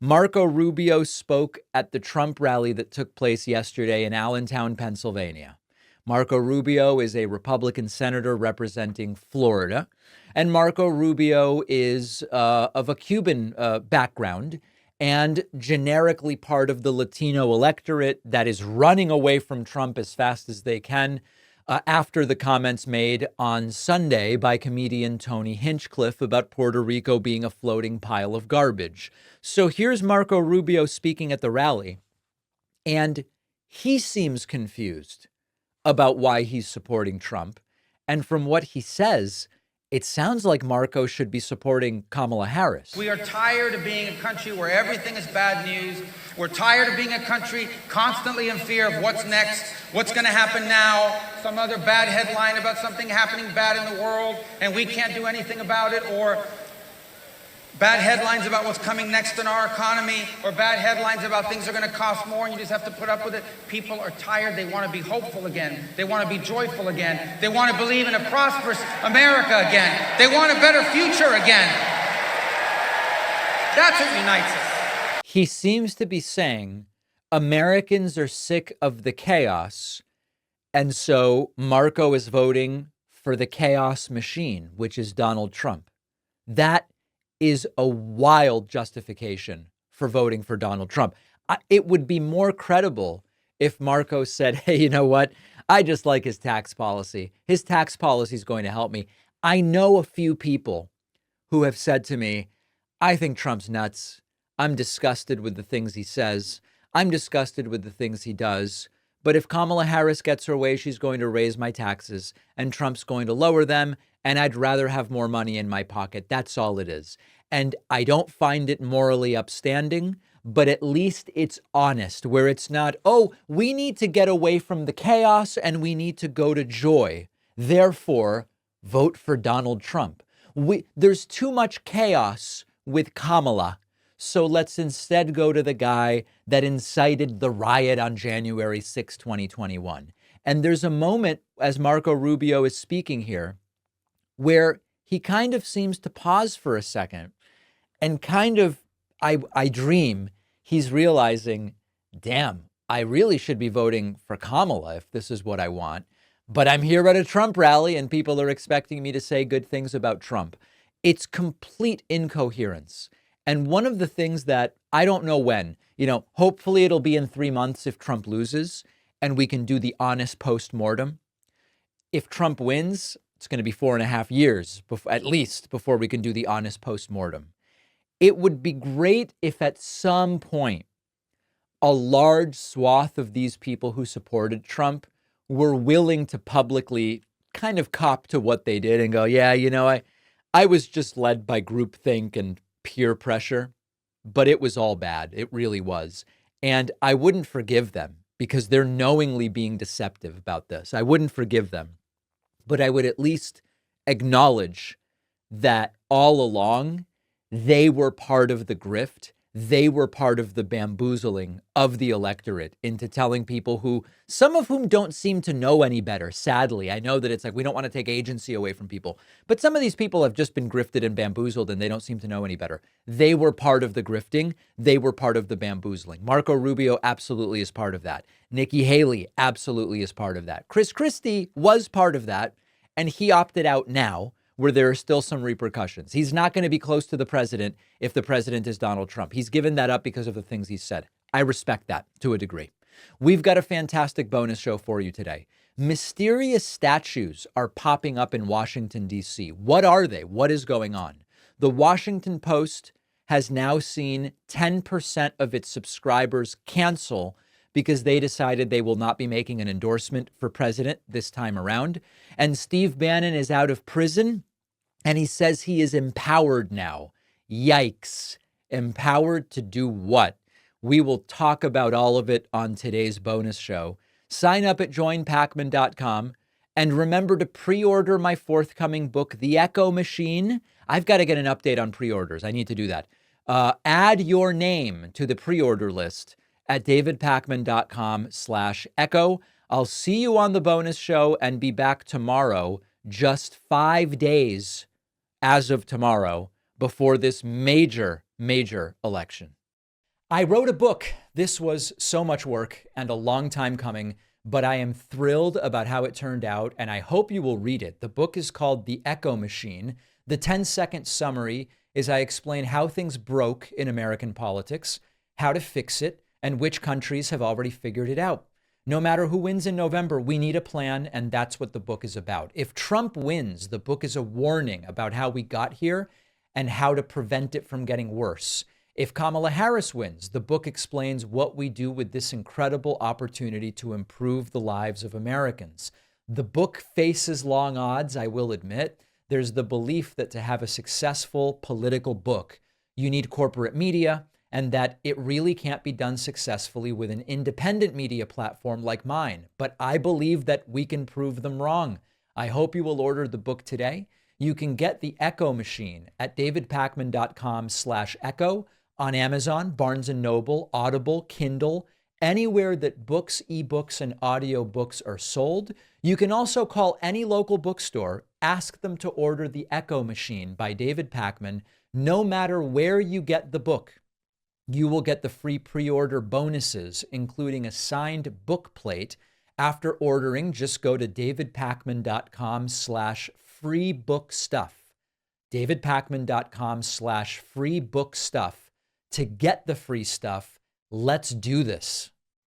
Marco Rubio spoke at the Trump rally that took place yesterday in Allentown, Pennsylvania. Marco Rubio is a Republican senator representing Florida, and Marco Rubio is of a Cuban background and generically part of the Latino electorate that is running away from Trump as fast as they can after the comments made on Sunday by comedian Tony Hinchcliffe about Puerto Rico being a floating pile of garbage. So here's Marco Rubio speaking at the rally, and he seems confused about why he's supporting Trump. And from what he says, it sounds like Marco should be supporting Kamala Harris. We are tired of being a country where everything is bad news. We're tired of being a country constantly in fear of what's next, what's going to happen now, some other bad headline about something happening bad in the world, and we can't do anything about it, or bad headlines about what's coming next in our economy, or bad headlines about things are going to cost more and you just have to put up with it. People are tired. They want to be hopeful again. They want to be joyful again. They want to believe in a prosperous America again. They want a better future again. That's what unites us. He seems to be saying Americans are sick of the chaos, and so Marco is voting for the chaos machine, which is Donald Trump. That is a wild justification for voting for Donald Trump. It would be more credible if Marco said, hey, you know what? I just like his tax policy. His tax policy is going to help me. I know a few people who have said to me, I think Trump's nuts. I'm disgusted with the things he says. I'm disgusted with the things he does. But if Kamala Harris gets her way, she's going to raise my taxes and Trump's going to lower them. And I'd rather have more money in my pocket. That's all it is. And I don't find it morally upstanding, but at least it's honest, where it's not, oh, we need to get away from the chaos and we need to go to joy. Therefore, vote for Donald Trump. There's too much chaos with Kamala. So let's instead go to the guy that incited the riot on January 6, 2021. And there's a moment as Marco Rubio is speaking here where he kind of seems to pause for a second and kind of, I dream, he's realizing, damn, I really should be voting for Kamala if this is what I want. But I'm here at a Trump rally and people are expecting me to say good things about Trump. It's complete incoherence. And one of the things that I don't know when, hopefully it'll be in 3 months if Trump loses and we can do the honest postmortem. If Trump wins, it's going to be 4.5 years, at least, before we can do the honest postmortem. It would be great if at some point a large swath of these people who supported Trump were willing to publicly kind of cop to what they did and go, yeah, I was just led by groupthink and peer pressure, but it was all bad. It really was. And I wouldn't forgive them because they're knowingly being deceptive about this. I wouldn't forgive them. But I would at least acknowledge that all along, they were part of the grift. They were part of the bamboozling of the electorate into telling people who, some of whom don't seem to know any better. Sadly, I know that it's like we don't want to take agency away from people, but some of these people have just been grifted and bamboozled and they don't seem to know any better. They were part of the grifting. They were part of the bamboozling. Marco Rubio absolutely is part of that. Nikki Haley absolutely is part of that. Chris Christie was part of that, and he opted out now, where there are still some repercussions. He's not going to be close to the president if the president is Donald Trump. He's given that up because of the things he's said. I respect that to a degree. We've got a fantastic bonus show for you today. Mysterious statues are popping up in Washington, D.C. What are they? What is going on? The Washington Post has now seen 10% of its subscribers cancel because they decided they will not be making an endorsement for president this time around. And Steve Bannon is out of prison, and he says he is empowered now. Yikes. Empowered to do what? We will talk about all of it on today's bonus show. Sign up at joinpacman.com. And remember to pre-order my forthcoming book, The Echo Machine. I've got to get an update on pre-orders. I need to do that. Add your name to the pre-order list at davidpacman.com/echo. I'll see you on the bonus show and be back tomorrow, just 5 days as of tomorrow, before this major, major election. I wrote a book. This was so much work and a long time coming, but I am thrilled about how it turned out, and I hope you will read it. The book is called The Echo Machine. The 10-second summary is I explain how things broke in American politics, how to fix it, and which countries have already figured it out. No matter who wins in November, we need a plan, and that's what the book is about. If Trump wins, the book is a warning about how we got here and how to prevent it from getting worse. If Kamala Harris wins, the book explains what we do with this incredible opportunity to improve the lives of Americans. The book faces long odds, I will admit. There's the belief that to have a successful political book, you need corporate media, and that it really can't be done successfully with an independent media platform like mine. But I believe that we can prove them wrong. I hope you will order the book today. You can get The Echo Machine at davidpakman.com/echo, on Amazon, Barnes & Noble, Audible, Kindle, anywhere that books, ebooks, and audiobooks are sold. You can also call any local bookstore, ask them to order The Echo Machine by David Pakman. No matter where you get the book, you will get the free pre-order bonuses, including a signed book plate. After ordering, just go to davidpakman.com/freebookstuff. davidpakman.com/freebookstuff. To get the free stuff. Let's do this.